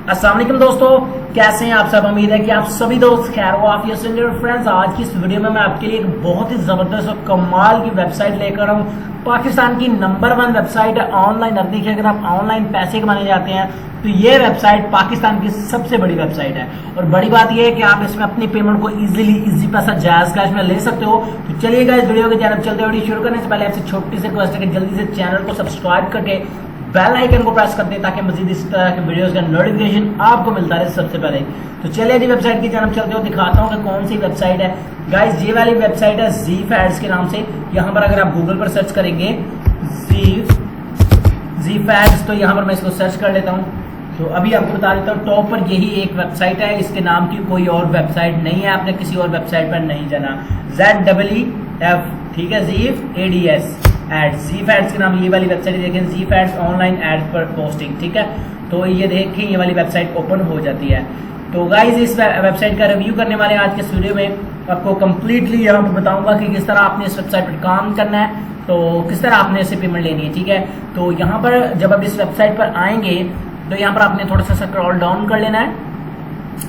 अस्सलाम वालेकुम दोस्तों, कैसे हैं आप सब। उम्मीद है कि आप सभी दोस्त खैर हो। आप फ्रेंड्स, आज की इस वीडियो में मैं आपके लिए एक बहुत ही जबरदस्त और कमाल की वेबसाइट लेकर आऊँ। पाकिस्तान की नंबर 1 वेबसाइट है ऑनलाइन अर्निंग की। अगर आप ऑनलाइन पैसे कमाने जाते हैं तो ये वेबसाइट पाकिस्तान की सबसे बड़ी वेबसाइट है। और बड़ी बात यह है कि आप इसमें अपनी पेमेंट को इजी पैसा जायज कैश में ले सकते हो। तो चलिएगा इस वीडियो के जानब चलते हैं। वीडियो शुरू करने से पहले आपसे छोटी सी रिक्वेस्ट है कि जल्दी से चैनल को सब्सक्राइब करके बेल आइकन को प्रेस कर दें ताकि मजीद इस तरह के वीडियोस का नोटिफिकेशन आपको मिलता रहे सबसे पहले। तो चलिए जी वेबसाइट की जानब चलते हो, दिखाता हूँ कि कौन सी वेबसाइट है। गाइस ये वाली वेबसाइट है ज़ीफ एड्स के नाम से। यहाँ पर अगर आप गूगल पर सर्च करेंगे ज़ीफ एड्स तो यहाँ पर मैं इसको सर्च कर लेता हूँ। तो अभी आपको बता देता हूँ, टॉप पर यही एक वेबसाइट है, इसके नाम की कोई और वेबसाइट नहीं है। आपने किसी और वेबसाइट पर नहीं जाना। ZEEF, ठीक है, ज़ीफ ADS एड्स, ज़ीफ एड्स के नाम ये वाली वेबसाइट देखें, ज़ीफ एड्स ऑनलाइन एड्स पर पोस्टिंग, ठीक है। तो ये देखें, ये वाली वेबसाइट ओपन हो जाती है। तो गाइज इस वेबसाइट का रिव्यू करने वाले आज के वीडियो में आपको कंप्लीटली यहाँ पर बताऊंगा कि किस तरह आपने इस वेबसाइट पर काम करना है, तो किस तरह आपने इससे पेमेंट लेनी है, ठीक है। तो यहाँ पर जब आप इस वेबसाइट पर आएंगे तो यहाँ पर आपने थोड़ा सा स्क्रॉल डाउन कर लेना है।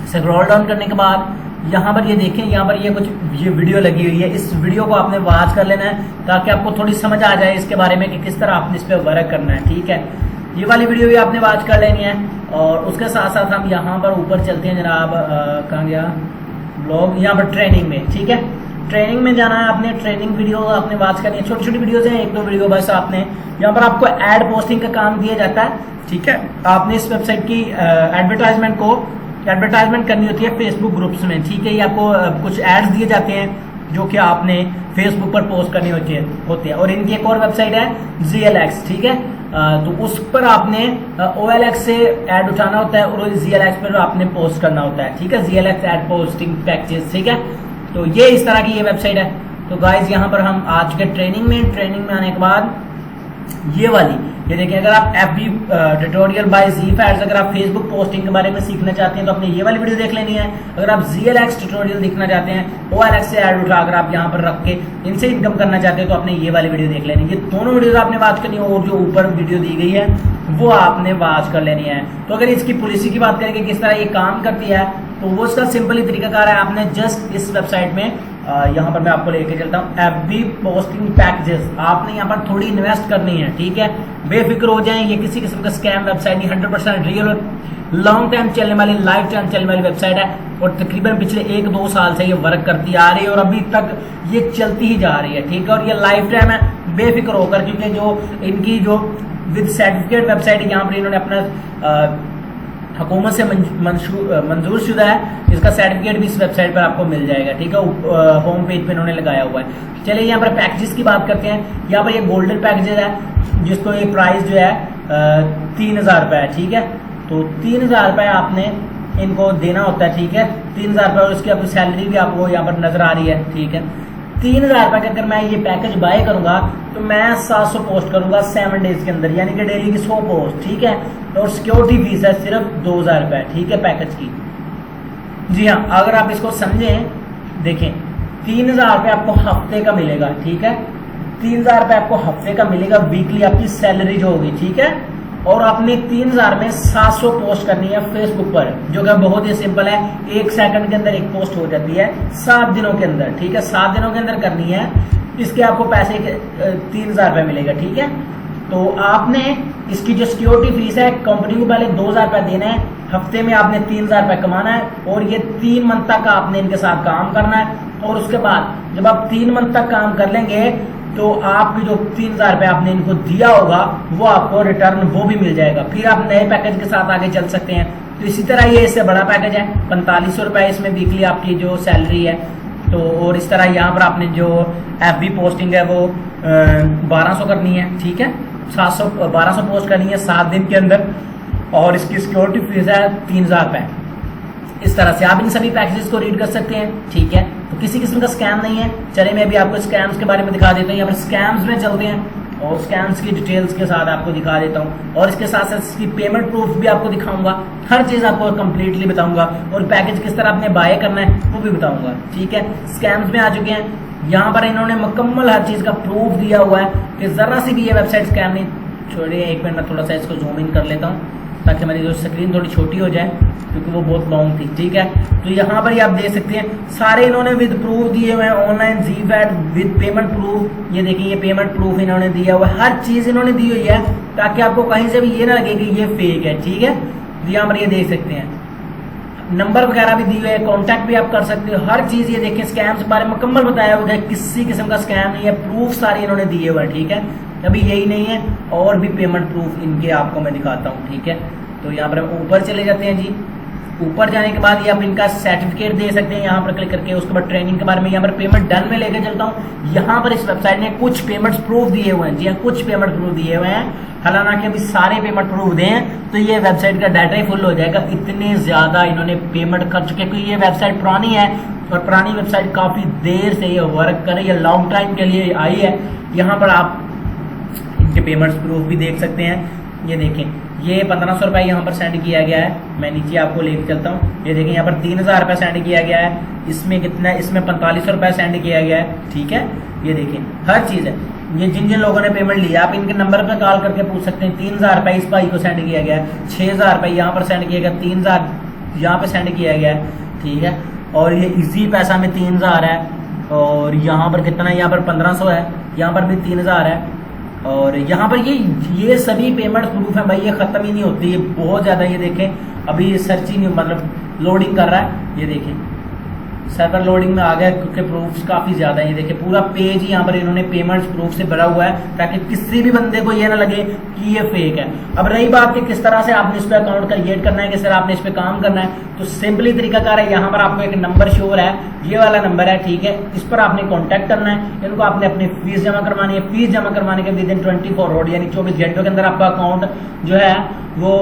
स्क्रॉल डाउन करने के बाद यहाँ पर ये देखें, यहाँ पर ये वीडियो लगी हुई है। इस वीडियो को आपने वॉच कर लेना है ताकि आपको थोड़ी समझ आ जाए इसके बारे में कि किस तरह आपने इस पर वर्क करना है, ठीक है। ये वाली वीडियो भी आपने वॉच कर लेनी है। और उसके साथ साथ हम यहाँ पर ऊपर चलते हैं जनाब, कहाँ गया ब्लॉग, यहाँ पर ट्रेनिंग में, ठीक है। ट्रेनिंग में जाना है आपने, ट्रेनिंग वीडियो आपने वॉच करनी है। छोटी छोटी वीडियोज हैं, 1-2 वीडियो बस। आपने यहाँ पर आपको एड पोस्टिंग का काम दिया जाता है, ठीक है। आपने इस वेबसाइट की एडवर्टाइजमेंट करनी होती है फेसबुक ग्रुप्स में, ठीक है। ये आपको कुछ एड्स दिए जाते हैं जो कि आपने फेसबुक पर पोस्ट करनी होती है। और इनकी एक और वेबसाइट है ZLX, ठीक है। तो उस पर आपने OLX से ऐड उठाना होता है और ZLX पर आपने पोस्ट करना होता है, ठीक है। ZLX एड पोस्टिंग पैकेजेस, ठीक है। तो ये इस तरह की ये वेबसाइट है। तो गाइज यहाँ पर हम आ चुके ट्रेनिंग में आने के बाद ये देखिए, अगर आप FB ट्यूटोरियल बाय ज़ीफ एड्स, अगर आप फेसबुक पोस्टिंग के बारे में सीखना चाहते हैं तो आपने ये वाली वीडियो देख लेनी है। अगर आप ZLX ट्यूटोरियल देखना चाहते हैं, OLX से ऐड उठा अगर आप यहाँ पर रख के इनसे इनकम करना चाहते हैं तो आपने ये वाली वीडियो देख लेनी है। ये दोनों वीडियोज आपने वॉच करनी है और जो ऊपर वीडियो दी गई है वो आपने वॉच कर लेनी है। तो अगर इसकी पॉलिसी की बात करें कि किस तरह ये काम करती है, तो वो इसका सिंपली तरीकाकार है। आपने जस्ट इस वेबसाइट में यहाँ पर मैं आपको लेके चलता हूँ, FB पोस्टिंग पैकेजेस, आपने यहाँ पर थोड़ी इन्वेस्ट करनी है, ठीक है। बेफिक्र हो जाए, ये किसी किस्म का स्कैम वेबसाइट नहीं, 100% रियल और लॉन्ग टाइम चलने वाली, लाइफ टाइम चलने वाली वेबसाइट है। और तकरीबन पिछले 1-2 साल से ये वर्क करती आ रही है और अभी तक ये चलती ही जा रही है, ठीक है। और ये लाइफ टाइम है, बेफिक्र होकर, क्योंकि जो इनकी जो विद सर्टिफिकेट वेबसाइट है, यहाँ पर इन्होंने अपना हुकूमत से मंजूर शुदा है, इसका सर्टिफिकेट भी इस वेबसाइट पर आपको मिल जाएगा, ठीक है। होम पेज पे इन्होंने लगाया हुआ है। चलिए यहाँ पर पैकेजेस की बात करते हैं। यहाँ पर ये गोल्डन पैकेजेस है जिसको ये प्राइस जो है 3000 रुपये है, ठीक है। तो 3000 रुपये आपने इनको देना होता है, ठीक है। 3000 रुपये और उसकी आपकी सैलरी भी आपको यहाँ पर नजर आ रही है, ठीक है। 3000 रुपये का अगर मैं ये पैकेज बाय करूंगा तो मैं 700 पोस्ट करूंगा 7 डेज के अंदर, यानी कि डेली की 100 पोस्ट, ठीक है। और सिक्योरिटी फीस है सिर्फ 2000 रुपये, ठीक है, पैकेज की। जी हाँ, अगर आप इसको समझें, देखें, 3000 रुपये आपको हफ्ते का मिलेगा, ठीक है। 3000 रुपये आपको हफ्ते का मिलेगा, वीकली आपकी सैलरी जो होगी, ठीक है। और आपने 3000 में 700 पोस्ट करनी है फेसबुक पर, जो कि बहुत ही सिंपल है। 1 सेकंड के अंदर एक पोस्ट हो जाती है 7 दिनों के अंदर, ठीक है। 7 दिनों के अंदर करनी है, इसके आपको पैसे 3000 रुपये मिलेगा, ठीक है। तो आपने इसकी जो सिक्योरिटी फीस है, कंपनी को पहले 2000 रुपये देना है, हफ्ते में आपने 3000 रुपये कमाना है और ये 3 मंथ तक आपने इनके साथ काम करना है। और उसके बाद जब आप 3 मंथ तक काम कर लेंगे तो आपकी जो 3000 रुपये आपने इनको दिया होगा वो आपको रिटर्न वो भी मिल जाएगा। फिर आप नए पैकेज के साथ आगे चल सकते हैं। तो इसी तरह ये इससे बड़ा पैकेज है, 4500 रुपये इसमें वीकली आपकी जो सैलरी है। तो और इस तरह यहाँ पर आपने जो FB पोस्टिंग है वो 1200 करनी है, ठीक है। 1200 पोस्ट करनी है 7 दिन के अंदर और इसकी सिक्योरिटी फीस है 3000 रुपये। इस तरह से आप इन सभी पैकेजेस को रीड कर सकते हैं, ठीक है। तो किसी किस्म का स्कैम नहीं है। चलिए मैं भी आपको स्कैम्स के बारे में दिखा देता हूँ। यहाँ पर स्कैम्स में चलते हैं और स्कैम्स की डिटेल्स के साथ आपको दिखा देता हूँ और इसके साथ साथ इसकी पेमेंट प्रूफ भी आपको दिखाऊंगा। हर चीज़ आपको कंप्लीटली बताऊंगा और पैकेज किस तरह आपने बाय करना है वो भी बताऊंगा, ठीक है। स्कैम्स में आ चुके हैं। यहाँ पर इन्होंने मुकम्मल हर चीज़ का प्रूफ दिया हुआ है कि ज़रा सी भी ये वेबसाइट स्कैम नहीं। छोड़िए, एक मिनट में थोड़ा सा इसको जूम इन कर लेता हूँ ताकि हमारी जो स्क्रीन थोड़ी छोटी हो जाए, क्योंकि वो बहुत लॉन्ग थी। ठीक है, तो यहाँ पर ही आप देख सकते हैं सारे इन्होंने विद प्रूफ दिए हुए हैं, online ZVAT with payment proof. ये देखिए, ये पेमेंट प्रूफ इन्होंने दिया हुआ है, हर चीज इन्होंने दी हुई है ताकि आपको कहीं से भी ये ना लगे कि ये फेक है। ठीक है, यहाँ पर ये देख सकते हैं, नंबर वगैरह भी दिए हुए हैं, कॉन्टैक्ट भी आप कर सकते हो, हर चीज। ये देखिए, स्कैम के बारे में मुकम्मल बताया हुआ है, किसी किस्म का स्कैम नहीं है, प्रूफ सारे इन्होंने दिए हुए हैं। ठीक है, अभी यही नहीं है, और भी पेमेंट प्रूफ इनके आपको मैं दिखाता हूँ। ठीक है, तो यहाँ पर हम ऊपर चले जाते हैं जी। ऊपर जाने के बाद ये आप इनका सर्टिफिकेट दे सकते हैं यहाँ पर क्लिक करके। उसके बाद ट्रेनिंग के बारे में यहाँ पर पेमेंट डन में लेकर चलता हूँ। यहाँ पर इस वेबसाइट ने कुछ पेमेंट प्रूफ दिए हुए हैं। जी हाँ, कुछ पेमेंट प्रूफ दिए हुए हैं, हालांकि अभी सारे पेमेंट प्रूफ दें तो ये वेबसाइट का डाटा ही फुल हो जाएगा, इतने ज्यादा इन्होंने पेमेंट कर चुके। क्योंकि ये वेबसाइट पुरानी है और पुरानी वेबसाइट काफी देर से ये वर्क कर रही है, लॉन्ग टाइम के लिए आई है। यहाँ पर आप इनके पेमेंट्स प्रूफ भी देख सकते हैं। ये देखें, ये 1500 रुपये यहाँ पर सेंड किया गया है। मैं नीचे आपको लेकर चलता हूँ। ये देखें, यहाँ पर 3000 रुपये सेंड किया गया है। इसमें कितना है, इसमें 4500 रुपये सेंड किया गया है। ठीक है, ये देखें, हर चीज़ है। ये जिन जिन लोगों ने पेमेंट लिया, आप इनके नंबर पर कॉल करके पूछ सकते हैं। 3000 रुपये इस भाई को सेंड किया गया है, 6000 रुपये यहाँ पर सेंड किया गया, 3000 यहाँ पर सेंड किया गया है। ठीक है, और ये इजी पैसा में 3000 है, और यहाँ पर कितना है, यहाँ पर 1500 है, यहाँ पर भी 3000 है, और यहाँ पर ये सभी पेमेंट प्रूफ है भाई, ये खत्म ही नहीं होती, ये बहुत ज्यादा। ये देखें, अभी सर्च ही नहीं, मतलब लोडिंग कर रहा है। ये देखें, सर्वर लोडिंग में आ गया, क्योंकि प्रूफ्स काफी ज्यादा है। ये देखिए, पूरा पेज ही यहाँ पर इन्होंने पेमेंट्स प्रूफ से भरा हुआ है, ताकि किसी भी बंदे को ये ना लगे कि ये फेक है। अब रही बात कि किस तरह से आपने इस पे अकाउंट क्रिएट करना है, किस तरह आपने इस पे काम करना है, तो सिंपली तरीकाकार है। यहाँ पर आपको एक नंबर शो हो रहा है, ये वाला नंबर है। ठीक है, इस पर आपने कॉन्टैक्ट करना है, इनको आपने अपनी फीस जमा करवानी है। फीस जमा करवाने के विद इन 24 आवर यानी 24 घंटों के अंदर आपका अकाउंट जो है वो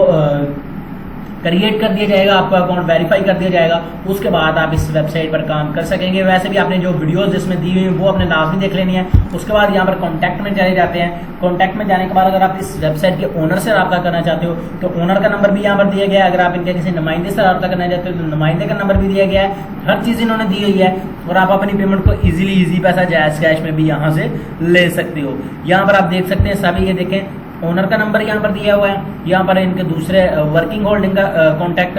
क्रिएट कर दिया जाएगा, आपका अकाउंट वेरीफाई कर दिया जाएगा। उसके बाद आप इस वेबसाइट पर काम कर सकेंगे। वैसे भी आपने जो वीडियोस जिसमें दी हुई है वो अपने लाजमी देख लेनी है। उसके बाद यहाँ पर कॉन्टैक्ट में चले जाते हैं। कॉन्टैक्ट में जाने के बाद अगर आप इस वेबसाइट के ओनर से रब्ता करना चाहते हो तो ओनर का नंबर भी यहाँ पर दिया गया है। अगर आप इनके किसी नुमाइंदे से रब्ता करना चाहते हो तो नुमाइंदे का नंबर भी दिया गया है। हर चीज़ इन्होंने दी हुई है, और आप अपनी पेमेंट को इजी पैसा जायज़ कैश में भी यहाँ से ले सकते हो। यहाँ पर आप देख सकते हैं सभी, ये देखें, ओनर का नंबर यहाँ पर दिया हुआ है। यहाँ पर इनके दूसरे वर्किंग होल्डिंग का कॉन्टैक्ट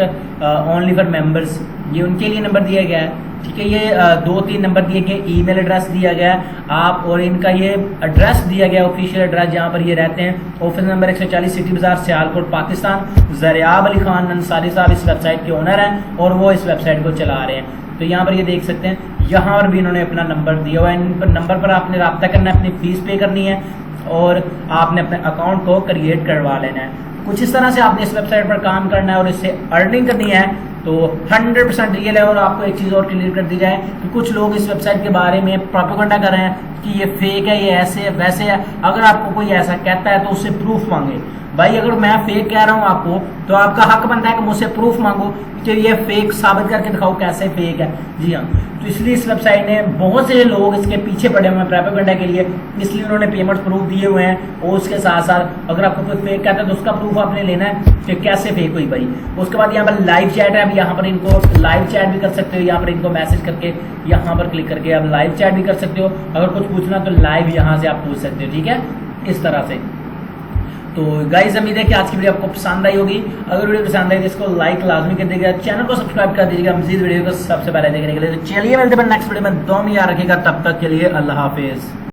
ओनली फॉर मेंबर्स, ये उनके लिए नंबर दिया गया है। ठीक है, ये 2-3 नंबर दिए गए, ईमेल एड्रेस दिया गया है आप, और इनका ये एड्रेस दिया गया, ऑफिशियल एड्रेस जहाँ पर ये रहते हैं। ऑफिस नंबर 140 सिटी बाजार, सियालकोट, पाकिस्तान। ज़रियाब अली खान अंसारी साहब इस वेबसाइट के ओनर हैं और वो इस वेबसाइट को चला रहे हैं। तो यहाँ पर ये देख सकते हैं, यहाँ पर भी इन्होंने अपना नंबर दिया हुआ है। इन नंबर पर आपने रब्ता करना है, अपनी फीस पे करनी है, और आपने अपने अकाउंट को क्रिएट करवा लेना है। कुछ इस तरह से आपने इस वेबसाइट पर काम करना है और इससे अर्निंग करनी है। तो 100% रियल है। और आपको एक चीज़ और क्लियर कर दी जाए कि कुछ लोग इस वेबसाइट के बारे में प्रोपेगेंडा कर रहे हैं कि ये फेक है, ये ऐसे है, वैसे है। अगर आपको कोई ऐसा कहता है तो उससे प्रूफ मांगे। भाई अगर मैं फेक कह रहा हूँ आपको, तो आपका हक बनता है कि मुझसे प्रूफ मांगो कि ये फेक साबित करके दिखाओ कैसे फेक है। जी हाँ, तो इसलिए इस वेबसाइट ने बहुत से लोग इसके पीछे पड़े हुए हैं प्रोपेगेंडा के लिए, इसलिए उन्होंने पेमेंट प्रूफ दिए हुए हैं। और उसके साथ साथ अगर आपको कोई फेक कहता है तो उसका प्रूफ आपने लेना है कि कैसे फेक हुई भाई। उसके बाद यहाँ पर लाइव चैट है, अब यहाँ पर इनको लाइव चैट भी कर सकते हो। यहाँ पर इनको मैसेज करके यहाँ पर क्लिक करके आप लाइव चैट भी कर सकते हो। अगर कुछ पूछना तो लाइव यहाँ से आप पूछ सकते हो। ठीक है, इस तरह से। तो गाइस, उम्मीद है कि आज की वीडियो आपको पसंद आई होगी। अगर वीडियो पसंद आई तो इसको लाइक लाजमी कर दीजिएगा, चैनल को सब्सक्राइब कर दीजिएगा मज़ीद वीडियो को सबसे पहले देखने के लिए। तो चलिए मिलते हैं नेक्स्ट वीडियो में, दुआ में याद रखिएगा। तब तक के लिए अल्लाह हाफिज़।